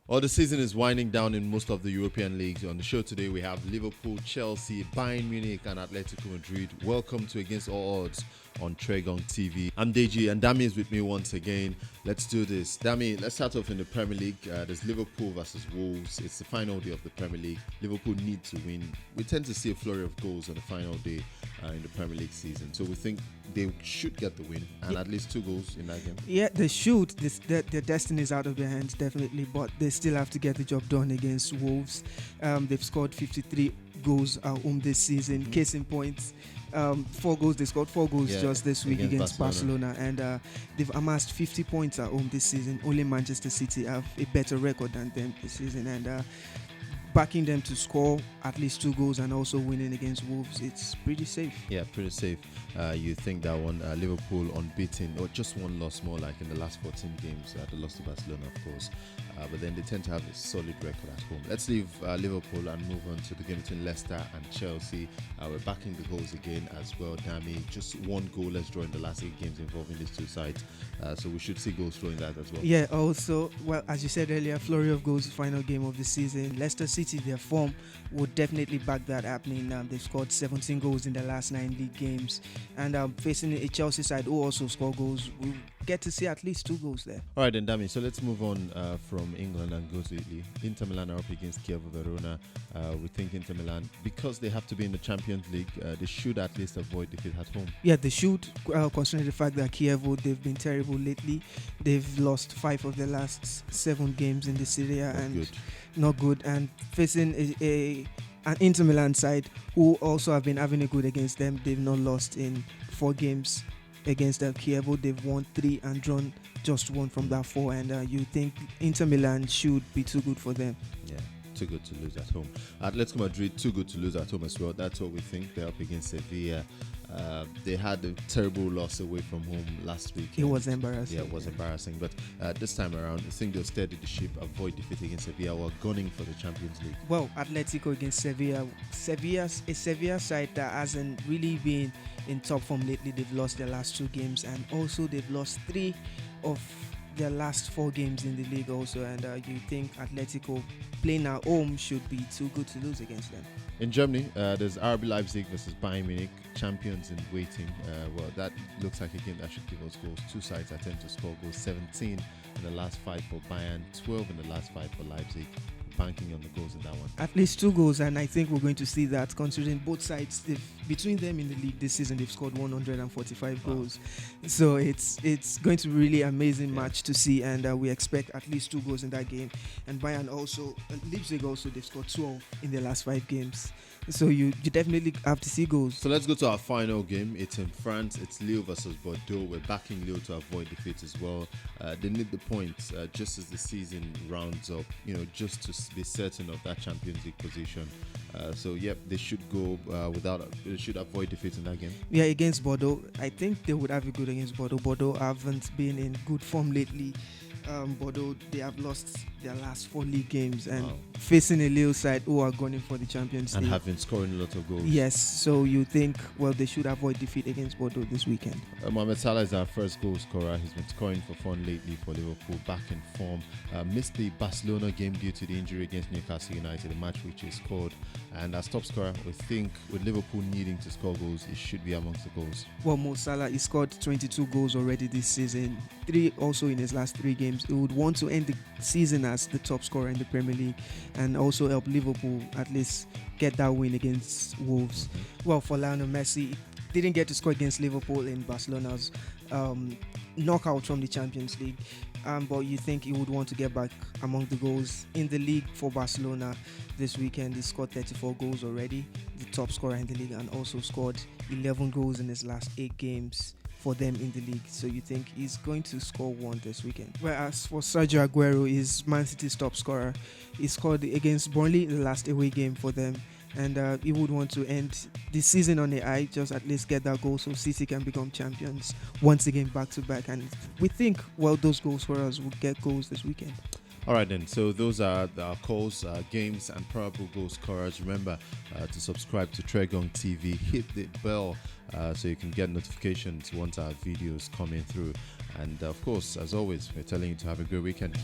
Well, the season is winding down in most of the European leagues. On the show today, we have Liverpool, Chelsea, Bayern Munich, and Atletico Madrid. Welcome to Against All Odds on Tregong TV. I'm Deji, and Dami is with me once again. Let's do this. Dami, let's start off in the Premier League. There's Liverpool versus Wolves. It's the final day of the Premier League. Liverpool need to win. We tend to see a flurry of goals on the final day in the Premier League season. So we think they should get the win and at least 2 goals in that game. Yeah, they should. Their destiny is out of their hands, definitely, but they still have to get the job done against Wolves. They've scored 53 goals at home this season. Mm-hmm. Case in point, 4 goals. They scored 4 goals just this week against Barcelona. And they've amassed 50 points at home this season. Only Manchester City have a better record than them this season. And backing them to score at least 2 goals and also winning against Wolves, it's pretty safe. Yeah, pretty safe. You think that one, Liverpool unbeaten, or just one loss more like in the last 14 games. They lost to Barcelona, of course. But then they tend to have a solid record at home. Let's leave Liverpool and move on to the game between Leicester and Chelsea. We're backing the goals again as well, Dami. Just 1 goal, let's draw in the last 8 games involving these 2 sides. So we should see goals flowing that as well. Yeah, also, well, as you said earlier, flurry of goals, final game of the season. Leicester City, their form would definitely back that happening. They've scored 17 goals in the last 9 league games. And facing a Chelsea side who also score goals, we'll get to see at least 2 goals there. All right, then, Dami. So let's move on from England and go to Italy. Inter Milan are up against Chievo Verona. We think Inter Milan, because they have to be in the Champions League, they should at least avoid defeat at home. Yeah, they should, considering the fact that Chievo, they've been terrible lately. They've lost 5 of the last 7 games in the Serie A, and not good. And facing an Inter Milan side who also have been having a good against them. They've not lost in 4 games against Chievo. They've won 3 and drawn just 1 from that 4. And you think Inter Milan should be too good for them? Yeah, too good to lose at home. Atletico Madrid, too good to lose at home as well. That's what we think. They're up against Sevilla. They had a terrible loss away from home last week. It was embarrassing. Yeah, it was embarrassing. But this time around, I think they'll steady the ship, avoid defeat against Sevilla while gunning for the Champions League. Well, Atletico against Sevilla. A Sevilla side that hasn't really been in top form lately. They've lost their last 2 games, and also they've lost 3 of their last 4 games in the league also. And you think Atletico playing at home should be too good to lose against them. In Germany, there's RB Leipzig versus Bayern Munich, champions in waiting. Well, that looks like a game that should give us goals. 2 sides attempt to score goals, 17 in the last 5 for Bayern, 12 in the last 5 for Leipzig. Banking on the goals in that one. At least 2 goals, and I think we're going to see that, considering both sides, between them in the league this season, they've scored 145 goals. So it's going to be really amazing match to see, and we expect at least 2 goals in that game. And Bayern also, Leipzig also, they've scored 12 in the last 5 games. So you definitely have to see goals. So let's go to our final game. It's in France. It's Lille versus Bordeaux. We're backing Lille to avoid defeat as well. They need the points just as the season rounds up, just to be certain of that Champions League position. So they should go they should avoid defeat in that game. Yeah, against Bordeaux, I think they would have a good against Bordeaux. Bordeaux haven't been in good form lately. Bordeaux, they have lost their last 4 league games, and facing a Lille side who are gunning for the Champions League and have been scoring a lot of goals. Yes, so you think, well, they should avoid defeat against Bordeaux this weekend. Mohamed Salah is our first goal scorer. He's been scoring for fun lately for Liverpool, back in form. Missed the Barcelona game due to the injury against Newcastle United, a match which he scored. And as top scorer, we think with Liverpool needing to score goals, he should be amongst the goals. Well, Mo Salah, he scored 22 goals already this season, 3 also in his last 3 games. He would want to end the season as the top scorer in the Premier League and also help Liverpool at least get that win against Wolves. Well, for Lionel Messi, didn't get to score against Liverpool in Barcelona's knockout from the Champions League. But you think he would want to get back among the goals in the league for Barcelona this weekend. He scored 34 goals already, the top scorer in the league, and also scored 11 goals in his last 8 games for them in the league. So you think he's going to score 1 this weekend. Whereas for Sergio Aguero, he's Man City's top scorer. He scored against Burnley in the last away game for them. And he would want to end the season on the high, just at least get that goal so City can become champions once again back to back. And we think, well, those goal scorers will get goals this weekend. All right, then. So those are our calls, games, and probable goal scorers. Remember to subscribe to Tregong TV. Hit the bell so you can get notifications once our videos coming through. And of course, as always, we're telling you to have a good weekend.